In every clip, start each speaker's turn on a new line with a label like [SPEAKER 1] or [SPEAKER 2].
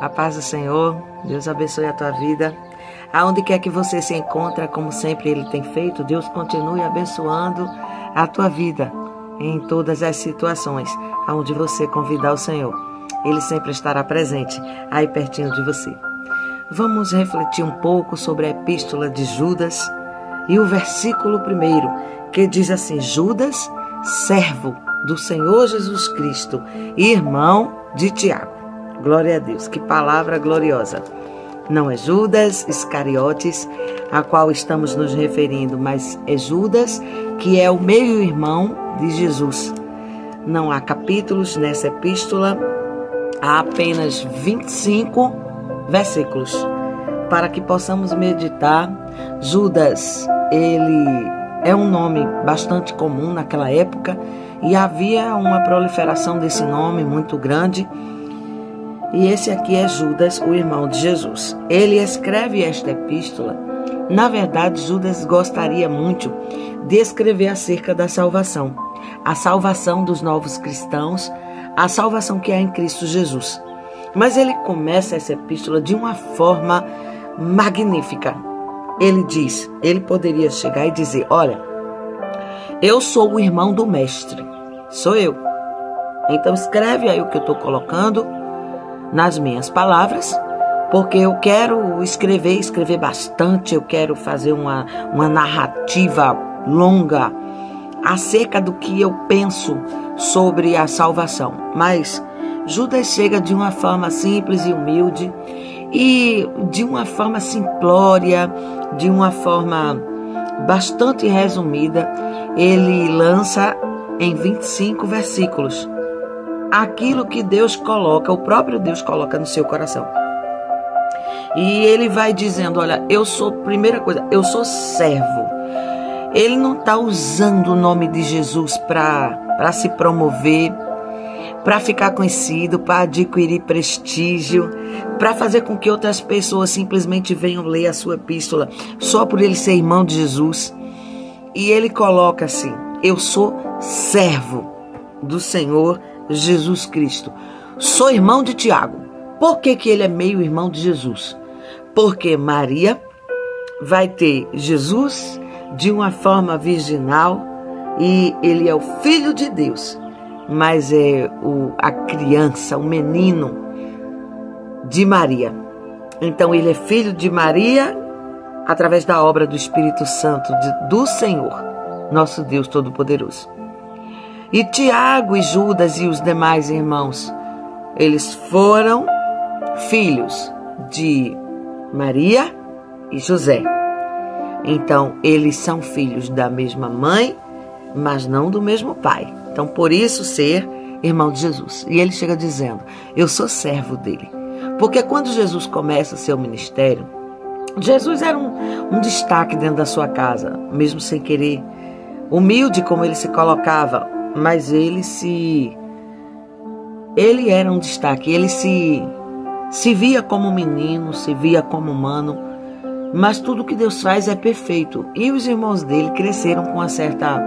[SPEAKER 1] A paz do Senhor, Deus abençoe a tua vida. Aonde quer que você se encontre, como sempre Ele tem feito, Deus continue abençoando a tua vida em todas as situações aonde você convidar o Senhor. Ele sempre estará presente aí pertinho de você. Vamos refletir um pouco sobre a epístola de Judas e o versículo 1, que diz assim: Judas, servo do Senhor Jesus Cristo, irmão de Tiago. Glória a Deus, que palavra gloriosa. Não é Judas Iscariotes, a qual estamos nos referindo, mas é Judas, que é o meio-irmão de Jesus. Não há capítulos nessa epístola, há apenas 25 versículos, para que possamos meditar. Judas, ele é um nome bastante comum naquela época, e havia uma proliferação desse nome muito grande. E esse aqui é Judas, o irmão de Jesus. Ele escreve esta epístola. Na verdade, Judas gostaria muito de escrever acerca da salvação. A salvação dos novos cristãos, a salvação que há em Cristo Jesus. Mas ele começa essa epístola de uma forma magnífica. Ele diz, ele poderia chegar e dizer: olha, eu sou o irmão do mestre, sou eu. Então escreve aí o que eu estou colocando nas minhas palavras, porque eu quero escrever bastante, eu quero fazer uma narrativa longa acerca do que eu penso sobre a salvação. Mas Judas chega de uma forma simples e humilde, e de uma forma simplória, de uma forma bastante resumida, ele lança em 25 versículos aquilo que Deus coloca, o próprio Deus coloca no seu coração. E ele vai dizendo: olha, eu sou, primeira coisa, eu sou servo. Ele não está usando o nome de Jesus para se promover, para ficar conhecido, para adquirir prestígio, para fazer com que outras pessoas simplesmente venham ler a sua epístola só por ele ser irmão de Jesus. E ele coloca assim: eu sou servo do Senhor Jesus Cristo. Sou irmão de Tiago. Por que ele é meio irmão de Jesus? Porque Maria vai ter Jesus de uma forma virginal, e ele é o Filho de Deus, mas é a criança, o menino de Maria. Então ele é filho de Maria através da obra do Espírito Santo do Senhor, nosso Deus Todo-Poderoso. E Tiago e Judas e os demais irmãos, eles foram filhos de Maria e José. Então, eles são filhos da mesma mãe, mas não do mesmo pai. Então, por isso ser irmão de Jesus. E ele chega dizendo: eu sou servo dele. Porque quando Jesus começa o seu ministério, Jesus era um destaque dentro da sua casa, mesmo sem querer, humilde como ele se colocava. Mas ele era um destaque, ele se via como menino, se via como humano, mas tudo que Deus faz é perfeito. E os irmãos dele cresceram com uma certa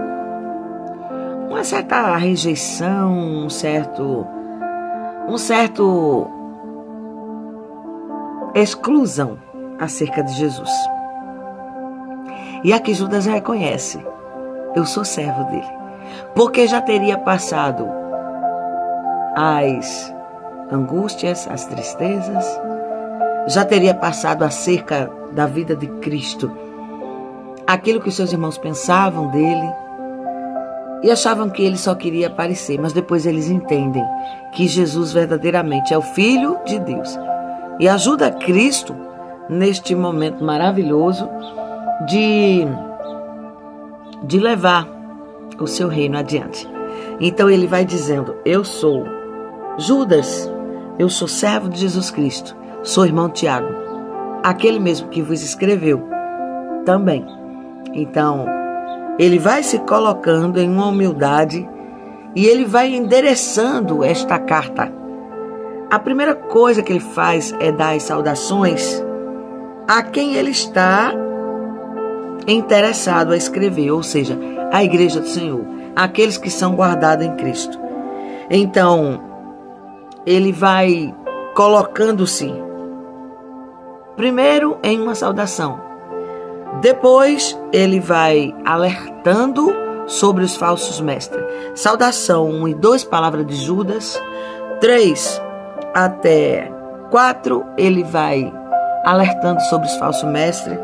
[SPEAKER 1] rejeição, um certo exclusão acerca de Jesus. E aqui Judas reconhece: eu sou servo dele. Porque já teria passado as angústias, as tristezas, já teria passado acerca da vida de Cristo, aquilo que os seus irmãos pensavam dele, e achavam que ele só queria aparecer, mas depois eles entendem que Jesus verdadeiramente é o Filho de Deus, e ajuda Cristo neste momento maravilhoso de levar o seu reino adiante. Então ele vai dizendo: eu sou Judas, eu sou servo de Jesus Cristo, sou irmão de Tiago, aquele mesmo que vos escreveu também. Então ele vai se colocando em uma humildade e ele vai endereçando esta carta. A primeira coisa que ele faz é dar as saudações a quem ele está interessado a escrever, ou seja, a igreja do Senhor, aqueles que são guardados em Cristo. Então, ele vai colocando-se primeiro em uma saudação. Depois ele vai alertando sobre os falsos mestres. Saudação 1 e 2, palavra de Judas. 3 até 4, ele vai alertando sobre os falsos mestres.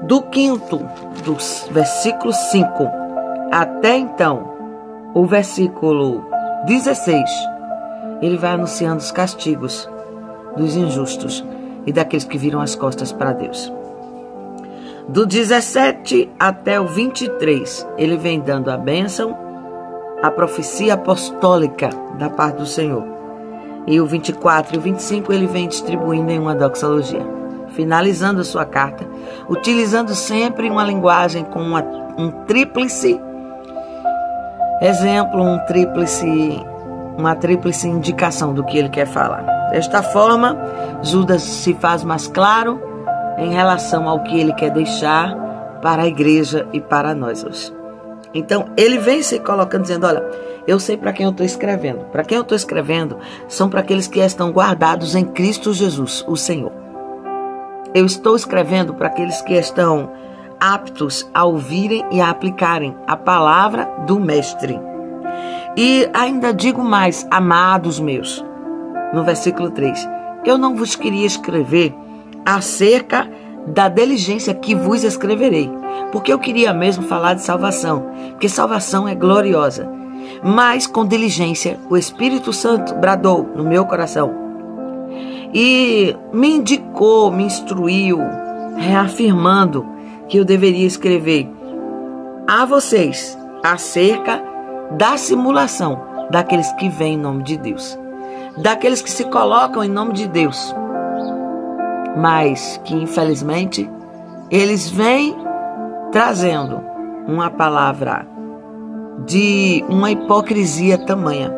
[SPEAKER 1] Do 5º, do versículo 5 até então, o versículo 16, ele vai anunciando os castigos dos injustos e daqueles que viram as costas para Deus. Do 17 até o 23, ele vem dando a bênção, a profecia apostólica da parte do Senhor. E o 24 e o 25 ele vem distribuindo em uma doxologia, finalizando a sua carta, utilizando sempre uma linguagem com um tríplice exemplo, uma tríplice indicação do que ele quer falar. Desta forma, Judas se faz mais claro em relação ao que ele quer deixar para a igreja e para nós hoje. Então, ele vem se colocando dizendo, olha, eu sei para quem eu estou escrevendo. Para quem eu estou escrevendo são para aqueles que estão guardados em Cristo Jesus, o Senhor. Eu estou escrevendo para aqueles que estão aptos a ouvirem e a aplicarem a palavra do Mestre. E ainda digo mais, amados meus, no versículo 3, eu não vos queria escrever acerca da diligência que vos escreverei, porque eu queria mesmo falar de salvação, porque salvação é gloriosa. Mas com diligência o Espírito Santo bradou no meu coração e me indicou, me instruiu, reafirmando que eu deveria escrever a vocês acerca da simulação daqueles que vêm em nome de Deus, daqueles que se colocam em nome de Deus, mas que infelizmente eles vêm trazendo uma palavra de uma hipocrisia tamanha.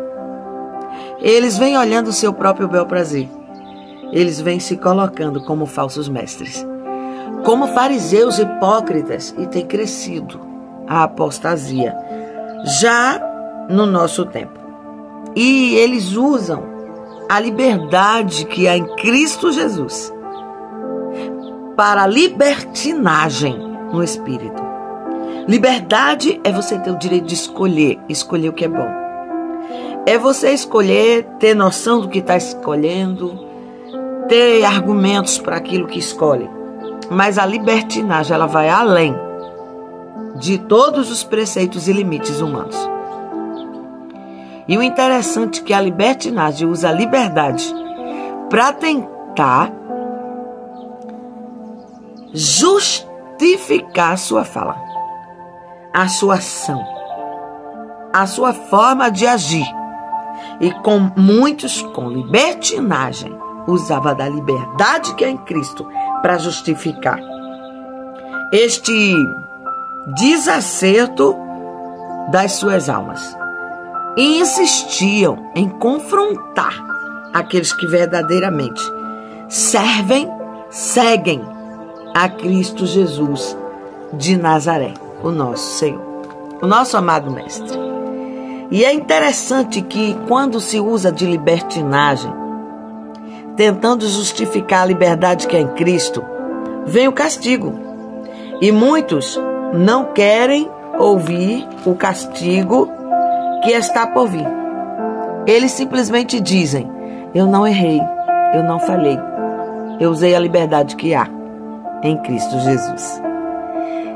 [SPEAKER 1] Eles vêm olhando o seu próprio bel prazer. Eles vêm se colocando como falsos mestres, como fariseus hipócritas, e tem crescido a apostasia já no nosso tempo. E eles usam a liberdade que há em Cristo Jesus para libertinagem no espírito. Liberdade é você ter o direito de escolher o que é bom. É você escolher, ter noção do que está escolhendo, ter argumentos para aquilo que escolhe. Mas a libertinagem, ela vai além de todos os preceitos e limites humanos. E o interessante é que a libertinagem usa a liberdade para tentar justificar a sua fala, a sua ação, a sua forma de agir. E com muitos, com libertinagem, usava da liberdade que é em Cristo para justificar este desacerto das suas almas. E insistiam em confrontar aqueles que verdadeiramente seguem a Cristo Jesus de Nazaré, o nosso Senhor, o nosso amado Mestre. E é interessante que quando se usa de libertinagem, tentando justificar a liberdade que é em Cristo, vem o castigo. E muitos não querem ouvir o castigo que está por vir. Eles simplesmente dizem, eu não errei, eu não falhei, eu usei a liberdade que há em Cristo Jesus.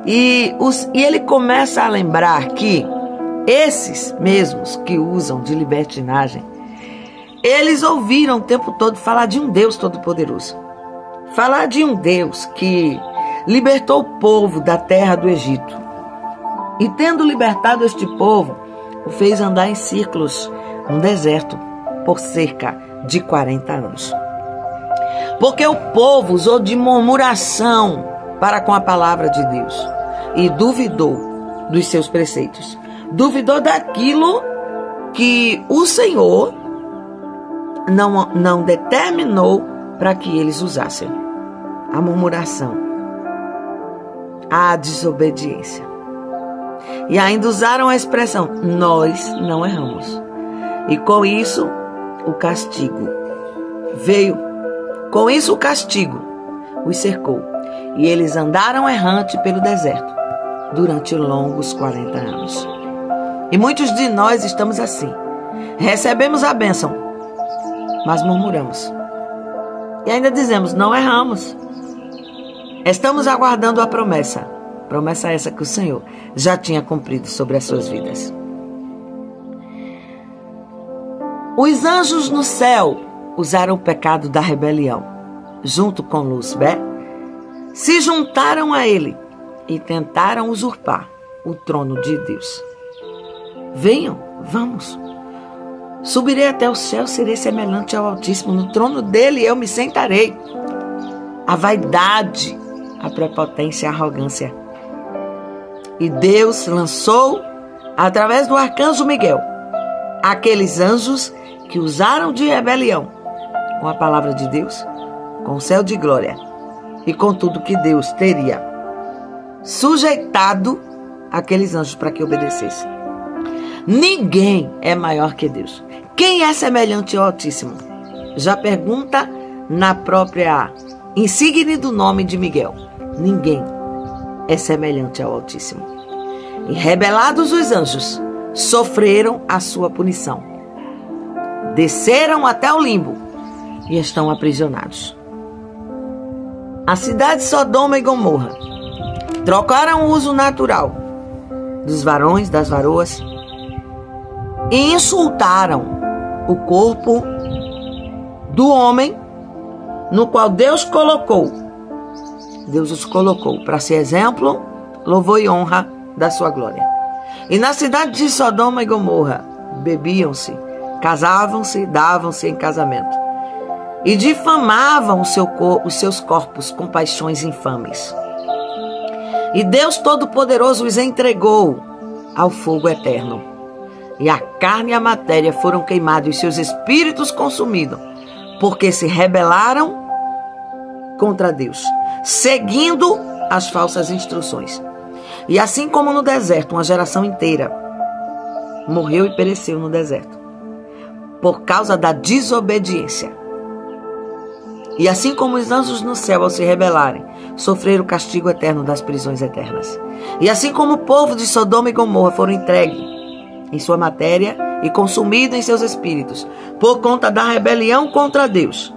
[SPEAKER 1] E ele começa a lembrar que esses mesmos que usam de libertinagem, eles ouviram o tempo todo falar de um Deus todo-poderoso. Falar de um Deus que libertou o povo da terra do Egito. E tendo libertado este povo, o fez andar em círculos no deserto por cerca de 40 anos. Porque o povo usou de murmuração para com a palavra de Deus e duvidou dos seus preceitos. Duvidou daquilo que o Senhor não determinou para que eles usassem. A murmuração, a desobediência. E ainda usaram a expressão, nós não erramos. E com isso, o castigo. Veio, com isso o castigo os cercou, e eles andaram errante pelo deserto durante longos 40 anos. E muitos de nós estamos assim. Recebemos a bênção, mas murmuramos. E ainda dizemos, não erramos. Estamos aguardando a promessa. Promessa essa que o Senhor já tinha cumprido sobre as suas vidas. Os anjos no céu usaram o pecado da rebelião, junto com Lúcifer, se juntaram a ele e tentaram usurpar o trono de Deus. Venham, vamos. Subirei até o céu, serei semelhante ao Altíssimo. No trono dele eu me sentarei. A vaidade, a prepotência, a arrogância. E Deus lançou, através do arcanjo Miguel, aqueles anjos que usaram de rebelião com a palavra de Deus, com o céu de glória e com tudo que Deus teria sujeitado aqueles anjos para que obedecessem. Ninguém é maior que Deus. Quem é semelhante ao Altíssimo? Já pergunta na própria insígnia do nome de Miguel. Ninguém é semelhante ao Altíssimo. E rebelados os anjos, sofreram a sua punição. Desceram até o limbo e estão aprisionados. A cidade de Sodoma e Gomorra trocaram o uso natural dos varões, das varoas, e insultaram o corpo do homem no qual Deus colocou. Deus os colocou para ser exemplo, louvor e honra da sua glória. E na cidade de Sodoma e Gomorra bebiam-se, casavam-se, davam-se em casamento e difamavam os seus corpos com paixões infames. E Deus Todo-Poderoso os entregou ao fogo eterno. E a carne e a matéria foram queimados e seus espíritos consumidos, porque se rebelaram contra Deus, seguindo as falsas instruções. E assim como no deserto, uma geração inteira morreu e pereceu no deserto, por causa da desobediência. E assim como os anjos no céu, ao se rebelarem, sofreram o castigo eterno das prisões eternas. E assim como o povo de Sodoma e Gomorra foram entregues em sua matéria e consumidos em seus espíritos, por conta da rebelião contra Deus,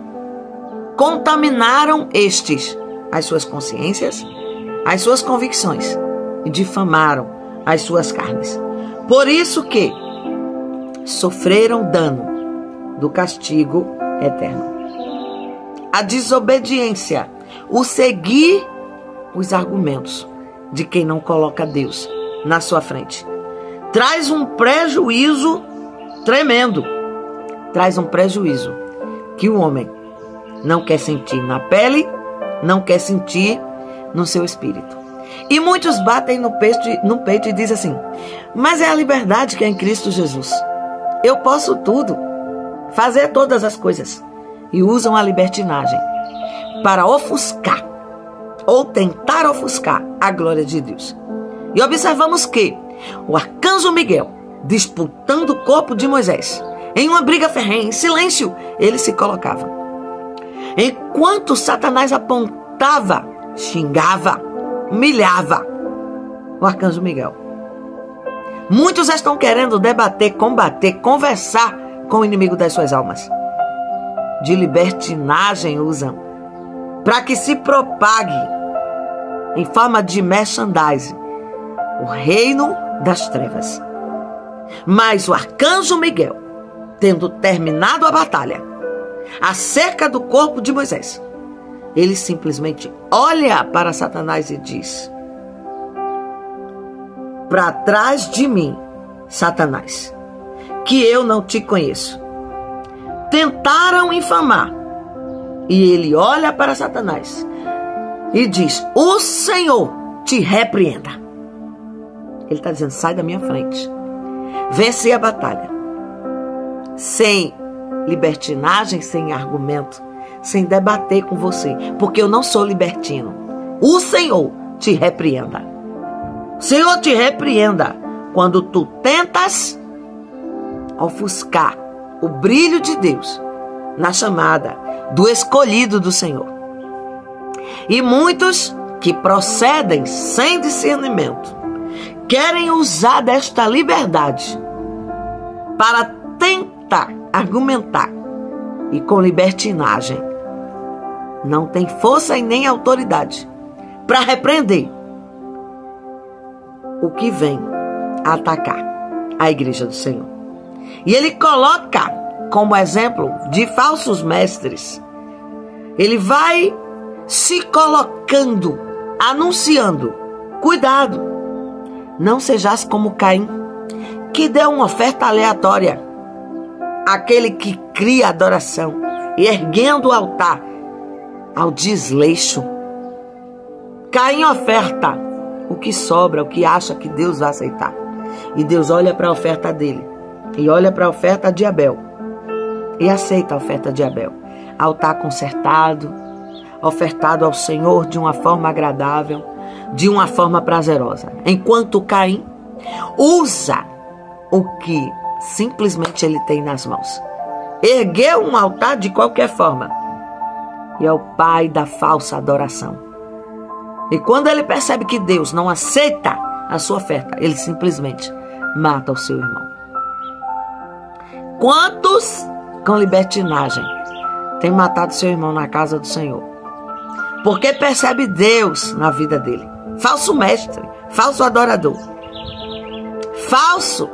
[SPEAKER 1] contaminaram estes as suas consciências, as suas convicções, e difamaram as suas carnes. Por isso que sofreram dano do castigo eterno. A desobediência, o seguir os argumentos de quem não coloca Deus na sua frente, traz um prejuízo tremendo. Traz um prejuízo que o homem não quer sentir na pele, não quer sentir no seu espírito. E muitos batem no peito e dizem assim, mas é a liberdade que é em Cristo Jesus. Eu posso tudo, fazer todas as coisas. E usam a libertinagem para ofuscar ou tentar ofuscar a glória de Deus. E observamos que o arcanjo Miguel, disputando o corpo de Moisés, em uma briga ferrenha, em silêncio, ele se colocava. Enquanto Satanás apontava, xingava, humilhava o arcanjo Miguel. Muitos estão querendo debater, combater, conversar com o inimigo das suas almas. De libertinagem usam para que se propague em forma de merchandising o reino das trevas. Mas o arcanjo Miguel, tendo terminado a batalha acerca do corpo de Moisés, ele simplesmente olha para Satanás e diz: para trás de mim, Satanás, que eu não te conheço. Tentaram infamar. E ele olha para Satanás e diz: o Senhor te repreenda. Ele está dizendo: sai da minha frente. Vencer a batalha. Sem libertinagem, sem argumento, sem debater com você. Porque eu não sou libertino. O Senhor te repreenda. O Senhor te repreenda quando tu tentas ofuscar o brilho de Deus na chamada do escolhido do Senhor. E muitos que procedem sem discernimento querem usar desta liberdade para tentar argumentar e com libertinagem não tem força e nem autoridade para repreender o que vem atacar a igreja do Senhor. E ele coloca como exemplo de falsos mestres. Ele vai se colocando, anunciando: cuidado, não sejais como Caim, que deu uma oferta aleatória, aquele que cria adoração, erguendo o altar ao desleixo. Caim oferta o que sobra, o que acha que Deus vai aceitar. E Deus olha para a oferta dele e olha para a oferta de Abel e aceita a oferta de Abel. Altar consertado, ofertado ao Senhor de uma forma agradável, de uma forma prazerosa. Enquanto Caim usa o que simplesmente ele tem nas mãos. Ergueu um altar de qualquer forma. E é o pai da falsa adoração. E quando ele percebe que Deus não aceita a sua oferta, ele simplesmente mata o seu irmão. Quantos com libertinagem têm matado seu irmão na casa do Senhor? Porque percebe Deus na vida dele. Falso mestre, falso adorador, falso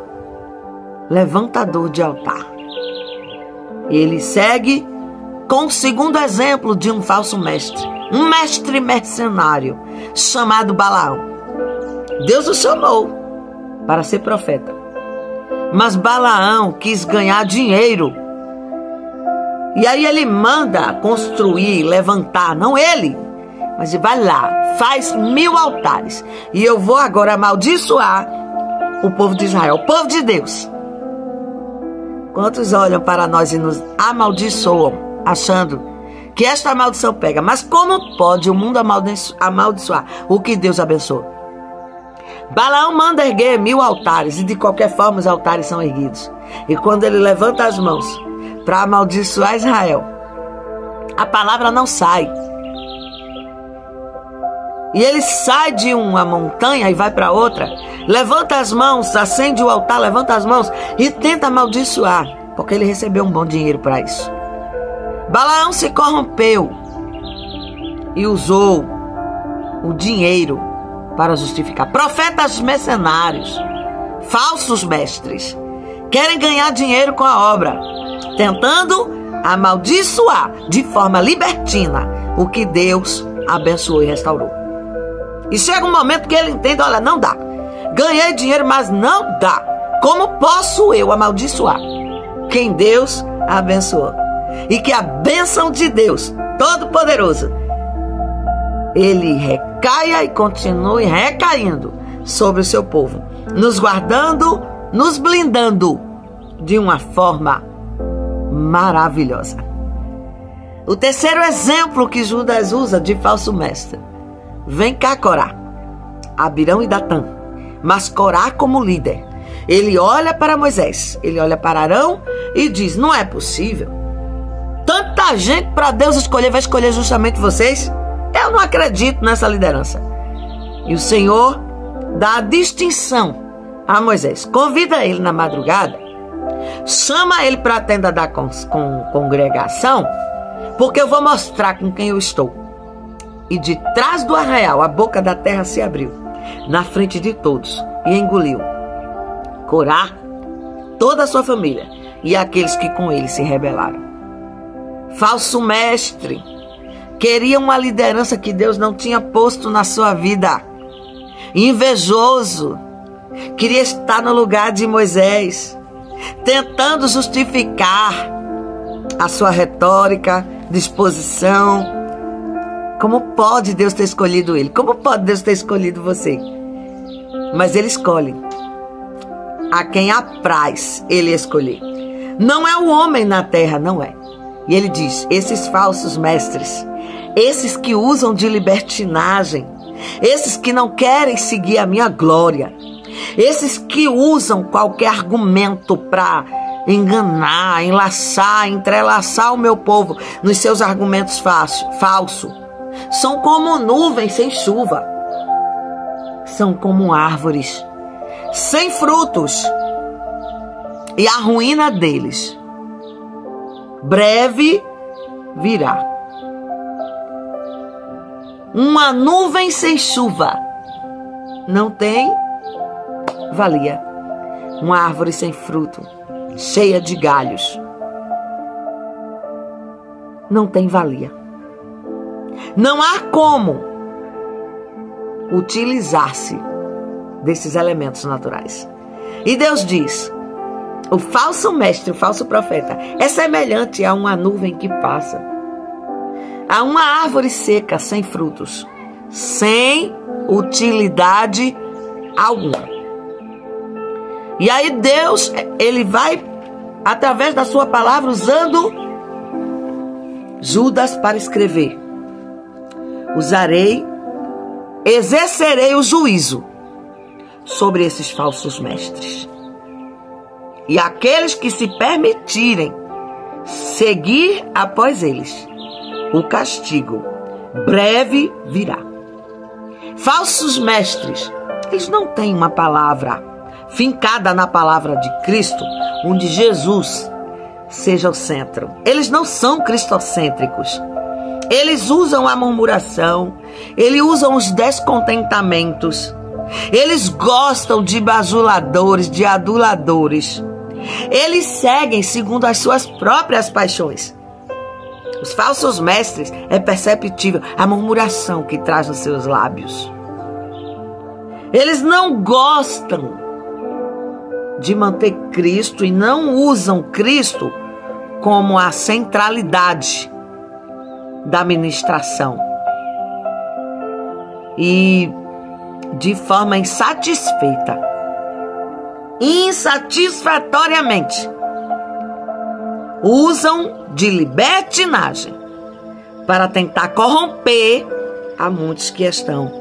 [SPEAKER 1] levantador de altar. Ele segue com o segundo exemplo de um falso mestre, um mestre mercenário chamado Balaão. Deus o chamou para ser profeta, mas Balaão quis ganhar dinheiro. E aí ele manda construir, levantar, não ele, mas ele vai lá, faz 1000 altares. E eu vou agora amaldiçoar o povo de Israel, o povo de Deus. Quantos olham para nós e nos amaldiçoam, achando que esta maldição pega? Mas como pode o mundo amaldiçoar o que Deus abençoou? Balaão manda erguer 1000 altares, e de qualquer forma os altares são erguidos. E quando ele levanta as mãos para amaldiçoar Israel, a palavra não sai. E ele sai de uma montanha e vai para outra, levanta as mãos, acende o altar, levanta as mãos e tenta amaldiçoar, porque ele recebeu um bom dinheiro para isso. Balaão se corrompeu e usou o dinheiro para justificar. Profetas mercenários, falsos mestres, querem ganhar dinheiro com a obra, tentando amaldiçoar de forma libertina o que Deus abençoou e restaurou. E chega um momento que ele entende: olha, não dá. Ganhei dinheiro, mas não dá. Como posso eu amaldiçoar quem Deus abençoou? E que a bênção de Deus Todo-Poderoso, ele recaia e continue recaindo sobre o seu povo, nos guardando, nos blindando de uma forma maravilhosa. O terceiro exemplo que Judas usa de falso mestre: vem cá, Corá, Abirão e Datã, mas Corá como líder. Ele olha para Moisés, ele olha para Arão e diz: não é possível. Tanta gente para Deus escolher, vai escolher justamente vocês? Eu não acredito nessa liderança. E o Senhor dá a distinção a Moisés. Convida ele na madrugada, chama ele para a tenda da congregação, porque eu vou mostrar com quem eu estou. E de trás do arraial, a boca da terra se abriu, na frente de todos, e engoliu Corá, toda a sua família, e aqueles que com ele se rebelaram. Falso mestre, queria uma liderança que Deus não tinha posto na sua vida. Invejoso, queria estar no lugar de Moisés, tentando justificar a sua retórica, disposição. Como pode Deus ter escolhido ele? Como pode Deus ter escolhido você? Mas ele escolhe a quem apraz ele escolher. Não é o homem na terra, não é. E ele diz: esses falsos mestres, esses que usam de libertinagem, esses que não querem seguir a minha glória, esses que usam qualquer argumento para enganar, enlaçar, entrelaçar o meu povo nos seus argumentos falsos. São como nuvens sem chuva. São como árvores sem frutos. E a ruína deles breve virá. Uma nuvem sem chuva não tem valia. Uma árvore sem fruto, cheia de galhos, não tem valia. Não há como utilizar-se desses elementos naturais. E Deus diz: o falso mestre, o falso profeta, é semelhante a uma nuvem que passa, a uma árvore seca, sem frutos, sem utilidade alguma. E aí Deus, ele vai, através da sua palavra, usando Judas para escrever: exercerei o juízo sobre esses falsos mestres. E aqueles que se permitirem seguir após eles, o castigo breve virá. Falsos mestres, eles não têm uma palavra fincada na palavra de Cristo, onde Jesus seja o centro. Eles não são cristocêntricos. Eles usam a murmuração, eles usam os descontentamentos, eles gostam de bajuladores, de aduladores. Eles seguem segundo as suas próprias paixões. Os falsos mestres, é perceptível a murmuração que traz nos seus lábios. Eles não gostam de manter Cristo e não usam Cristo como a centralidade da ministração. E de forma insatisfatoriamente, usam de libertinagem para tentar corromper a muitos que estão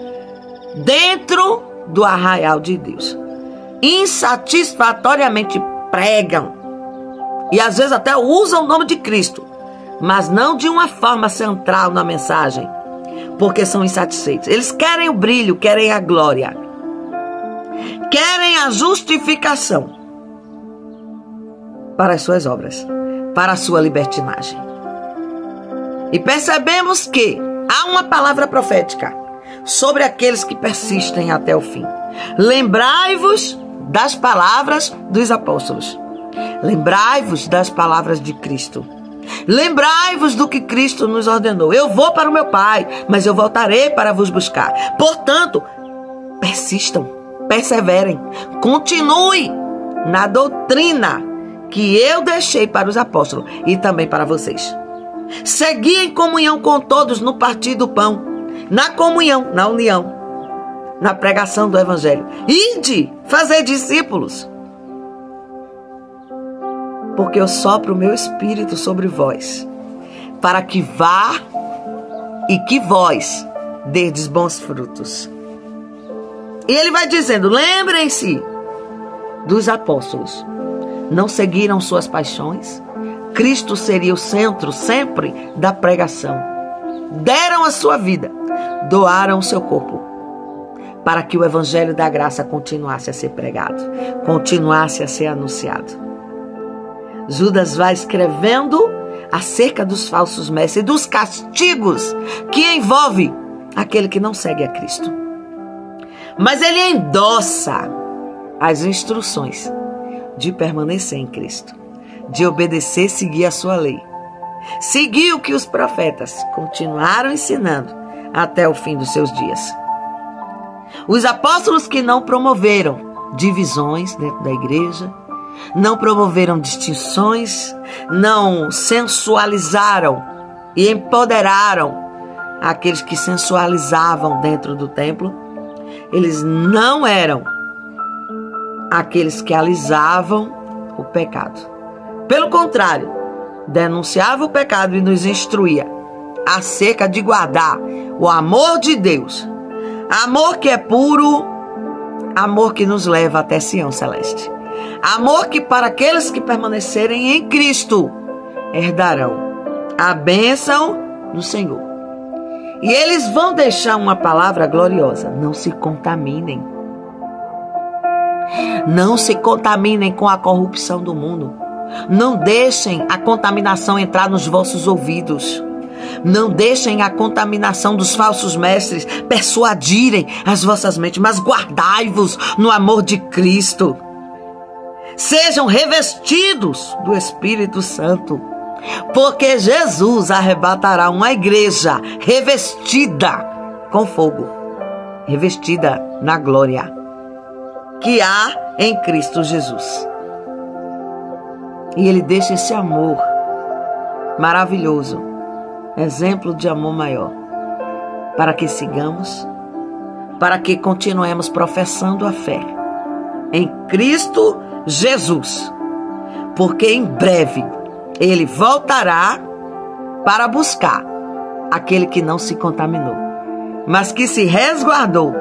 [SPEAKER 1] dentro do arraial de Deus. Insatisfatoriamente pregam e às vezes até usam o nome de Cristo, mas não de uma forma central na mensagem, porque são insatisfeitos. Eles querem o brilho, querem a glória, querem a justificação para as suas obras, para a sua libertinagem. E percebemos que há uma palavra profética sobre aqueles que persistem até o fim. Lembrai-vos das palavras dos apóstolos. Lembrai-vos das palavras de Cristo. Lembrai-vos do que Cristo nos ordenou. Eu vou para o meu Pai, mas eu voltarei para vos buscar. Portanto, persistam, perseverem, continue na doutrina que eu deixei para os apóstolos e também para vocês. Segui em comunhão com todos no partir do pão, na comunhão, na união, na pregação do Evangelho. Ide, fazer discípulos, porque eu sopro o meu Espírito sobre vós, para que vá e que vós derdes bons frutos. E ele vai dizendo: lembrem-se dos apóstolos. Não seguiram suas paixões. Cristo seria o centro sempre da pregação. Deram a sua vida, doaram o seu corpo, para que o Evangelho da graça continuasse a ser pregado, continuasse a ser anunciado. Judas vai escrevendo acerca dos falsos mestres e dos castigos que envolve aquele que não segue a Cristo. Mas ele endossa as instruções de permanecer em Cristo, de obedecer, seguir a sua lei, seguir o que os profetas continuaram ensinando até o fim dos seus dias. Os apóstolos que não promoveram divisões dentro da igreja, não promoveram distinções, não sensualizaram e empoderaram aqueles que sensualizavam dentro do templo. Eles não eram aqueles que alisavam o pecado. Pelo contrário, denunciava o pecado e nos instruía acerca de guardar o amor de Deus. Amor que é puro, amor que nos leva até Sião Celeste. Amor que para aqueles que permanecerem em Cristo herdarão a bênção do Senhor. E eles vão deixar uma palavra gloriosa: não se contaminem. Não se contaminem com a corrupção do mundo. Não deixem a contaminação entrar nos vossos ouvidos. Não deixem a contaminação dos falsos mestres persuadirem as vossas mentes, mas guardai-vos no amor de Cristo. Sejam revestidos do Espírito Santo, porque Jesus arrebatará uma igreja revestida com fogo, revestida na glória que há em Cristo Jesus. E Ele deixa esse amor maravilhoso, exemplo de amor maior, para que sigamos, para que continuemos professando a fé em Cristo Jesus, porque em breve Ele voltará para buscar aquele que não se contaminou, mas que se resguardou,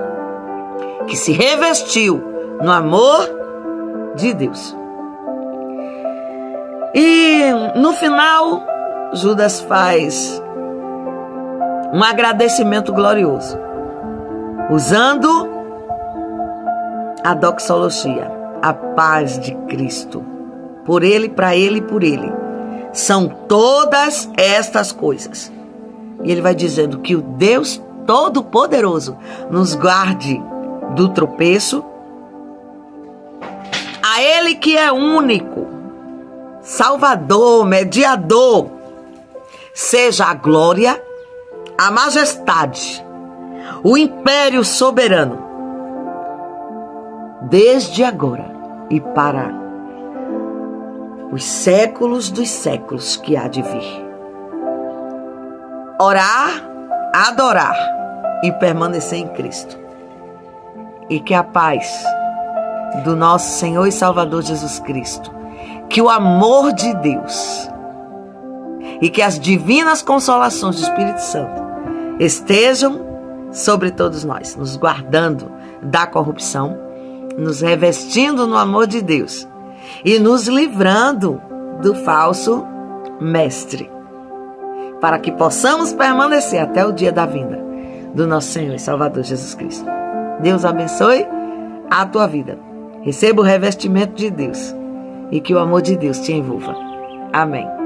[SPEAKER 1] que se revestiu no amor de Deus. E no final, Judas faz um agradecimento glorioso, usando a doxologia, a paz de Cristo. Por Ele, para Ele e por Ele são todas estas coisas. E ele vai dizendo que o Deus Todo-Poderoso nos guarde do tropeço. A Ele que é único, Salvador, mediador, seja a glória, a majestade, o império soberano, desde agora e para os séculos dos séculos que há de vir. Orar, adorar e permanecer em Cristo. E que a paz do nosso Senhor e Salvador Jesus Cristo, que o amor de Deus e que as divinas consolações do Espírito Santo estejam sobre todos nós, nos guardando da corrupção, nos revestindo no amor de Deus e nos livrando do falso mestre, para que possamos permanecer até o dia da vinda do nosso Senhor e Salvador Jesus Cristo. Deus abençoe a tua vida. Receba o revestimento de Deus e que o amor de Deus te envolva. Amém.